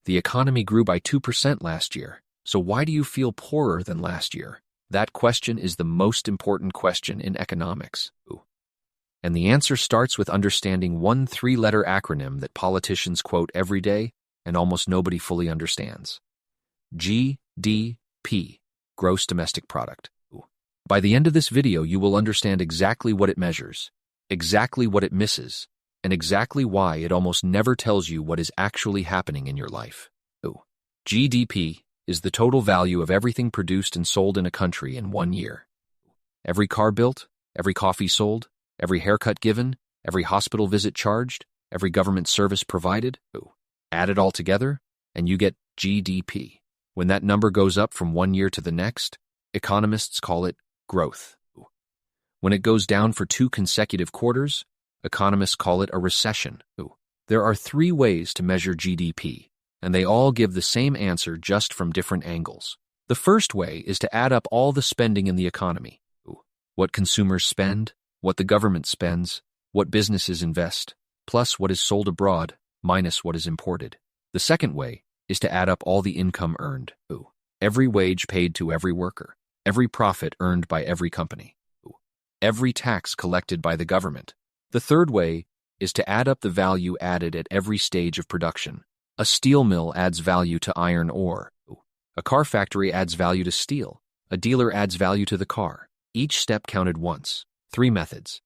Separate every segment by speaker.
Speaker 1: The economy grew by 2% last year, so why do you feel poorer than last year? That question is the most important question in economics. And the answer starts with understanding one three-letter acronym that politicians quote every day and almost nobody fully understands. GDP, Gross Domestic Product. By the end of this video, you will understand exactly what it measures, exactly what it misses, and exactly why it almost never tells you what is actually happening in your life. GDP is the total value of everything produced and sold in a country in 1 year. Every car built, every coffee sold, every haircut given, every hospital visit charged, every government service provided. Add it all together, and you get GDP. When that number goes up from 1 year to the next, economists call it growth. When it goes down for 2 consecutive quarters, economists call it a recession. There are 3 ways to measure GDP, and they all give the same answer just from different angles. The first way is to add up all the spending in the economy. What consumers spend, what the government spends, what businesses invest, plus what is sold abroad, minus what is imported. The second way is to add up all the income earned. Every wage paid to every worker, every profit earned by every company, every tax collected by the government. The third way is to add up the value added at every stage of production. A steel mill adds value to iron ore. A car factory adds value to steel. A dealer adds value to the car. Each step counted once. 3 methods.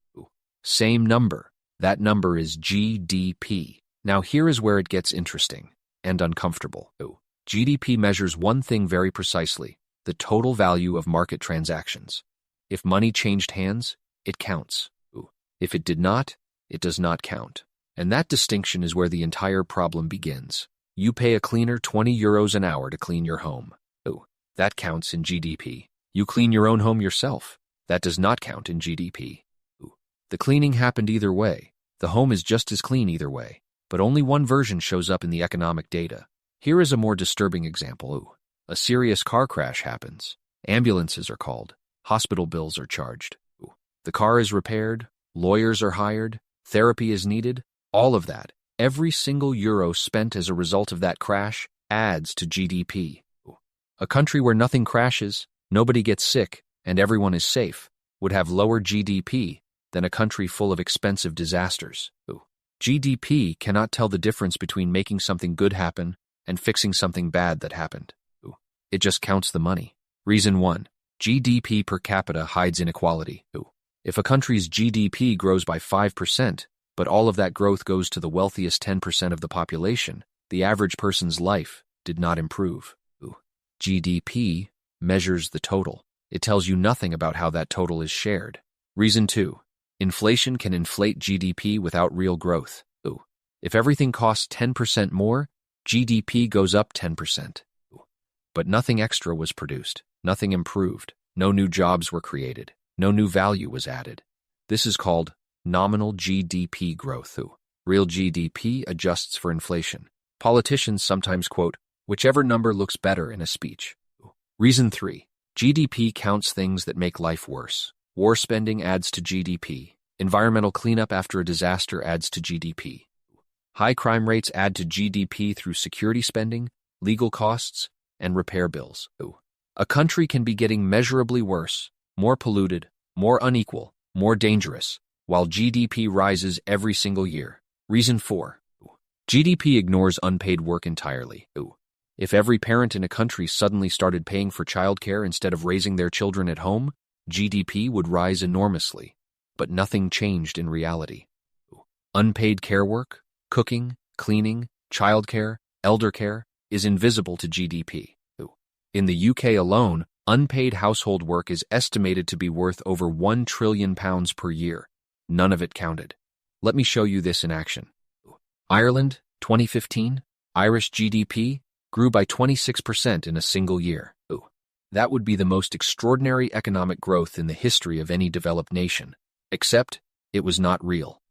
Speaker 1: Same number. That number is GDP. Now here is where it gets interesting and uncomfortable. GDP measures one thing very precisely: the total value of market transactions. If money changed hands, it counts. If it did not, it does not count. And that distinction is where the entire problem begins. You pay a cleaner 20 euros an hour to clean your home. That counts in GDP. You clean your own home yourself. That does not count in GDP. The cleaning happened either way. The home is just as clean either way, but only one version shows up in the economic data. Here is a more disturbing example. A serious car crash happens. Ambulances are called. Hospital bills are charged. The car is repaired. Lawyers are hired. Therapy is needed. All of that, every single euro spent as a result of that crash, adds to GDP. A country where nothing crashes, nobody gets sick, and everyone is safe would have lower GDP than a country full of expensive disasters. GDP cannot tell the difference between making something good happen and fixing something bad that happened. It just counts the money. Reason 1. GDP per capita hides inequality. If a country's GDP grows by 5%, but all of that growth goes to the wealthiest 10% of the population, the average person's life did not improve. GDP measures the total. It tells you nothing about how that total is shared. Reason 2. Inflation can inflate GDP without real growth. If everything costs 10% more, GDP goes up 10%. But nothing extra was produced, nothing improved, no new jobs were created, no new value was added. This is called nominal GDP growth. Real GDP adjusts for inflation. Politicians sometimes quote, whichever number looks better in a speech. Reason 3. GDP counts things that make life worse. War spending adds to GDP. Environmental cleanup after a disaster adds to GDP. High crime rates add to GDP through security spending, legal costs, and repair bills. A country can be getting measurably worse, more polluted, more unequal, more dangerous, while GDP rises every single year. Reason 4. GDP ignores unpaid work entirely. If every parent in a country suddenly started paying for childcare instead of raising their children at home, GDP would rise enormously. But nothing changed in reality. Unpaid care work, cooking, cleaning, childcare, elder care is invisible to GDP. In the UK alone, unpaid household work is estimated to be worth over £1 trillion per year. None of it counted. Let me show you this in action. Ireland, 2015, Irish GDP grew by 26% in a single year. That would be the most extraordinary economic growth in the history of any developed nation, except it was not real.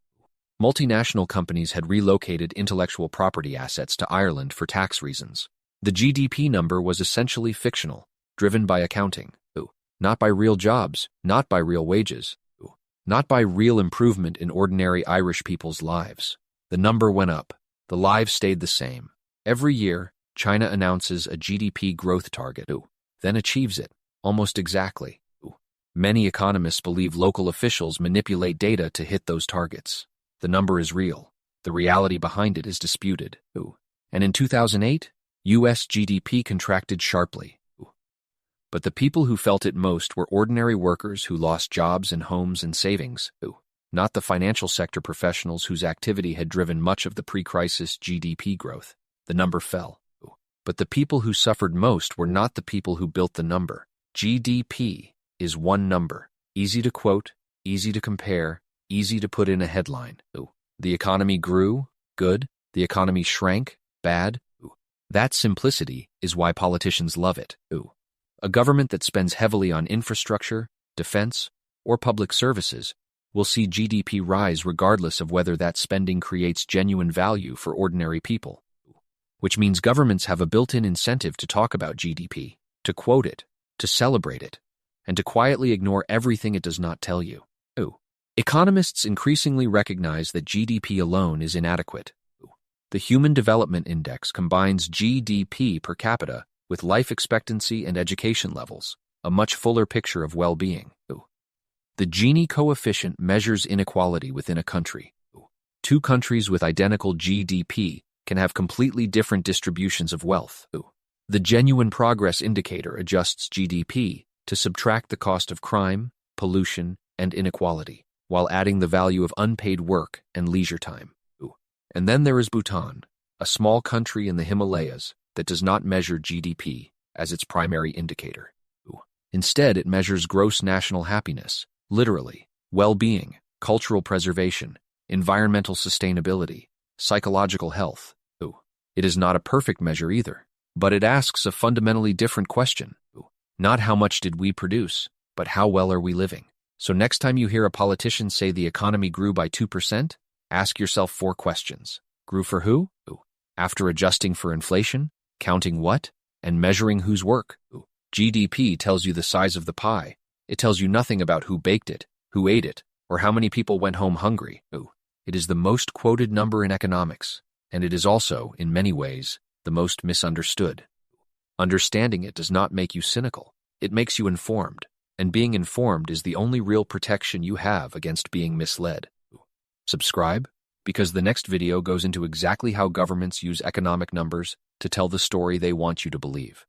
Speaker 1: Multinational companies had relocated intellectual property assets to Ireland for tax reasons. The GDP number was essentially fictional, driven by accounting. Not by real jobs, not by real wages, not by real improvement in ordinary Irish people's lives. The number went up. The lives stayed the same. Every year, China announces a GDP growth target, then achieves it, almost exactly. Many economists believe local officials manipulate data to hit those targets. The number is real. The reality behind it is disputed. And in 2008, US GDP contracted sharply. But the people who felt it most were ordinary workers who lost jobs and homes and savings, not the financial sector professionals whose activity had driven much of the pre-crisis GDP growth. The number fell. But the people who suffered most were not the people who built the number. GDP is one number, easy to quote, easy to compare, easy to put in a headline. The economy grew, good. The economy shrank, bad. That simplicity is why politicians love it. A government that spends heavily on infrastructure, defense, or public services will see GDP rise regardless of whether that spending creates genuine value for ordinary people. Which means governments have a built-in incentive to talk about GDP, to quote it, to celebrate it, and to quietly ignore everything it does not tell you. Economists increasingly recognize that GDP alone is inadequate. The Human Development Index combines GDP per capita with life expectancy and education levels, a much fuller picture of well-being. The Gini coefficient measures inequality within a country. Two countries with identical GDP can have completely different distributions of wealth. The Genuine Progress Indicator adjusts GDP to subtract the cost of crime, pollution, and inequality, while adding the value of unpaid work and leisure time. And then there is Bhutan, a small country in the Himalayas that does not measure GDP as its primary indicator. Instead, it measures gross national happiness, literally, well-being, cultural preservation, environmental sustainability, psychological health. It is not a perfect measure either, but it asks a fundamentally different question. Not how much did we produce, but how well are we living? So next time you hear a politician say the economy grew by 2%, ask yourself 4 questions. Grew for who? After adjusting for inflation, counting what, and measuring whose work? GDP tells you the size of the pie. It tells you nothing about who baked it, who ate it, or how many people went home hungry. It is the most quoted number in economics, and it is also, in many ways, the most misunderstood. Understanding it does not make you cynical. It makes you informed, and being informed is the only real protection you have against being misled. Subscribe, because the next video goes into exactly how governments use economic numbers to tell the story they want you to believe.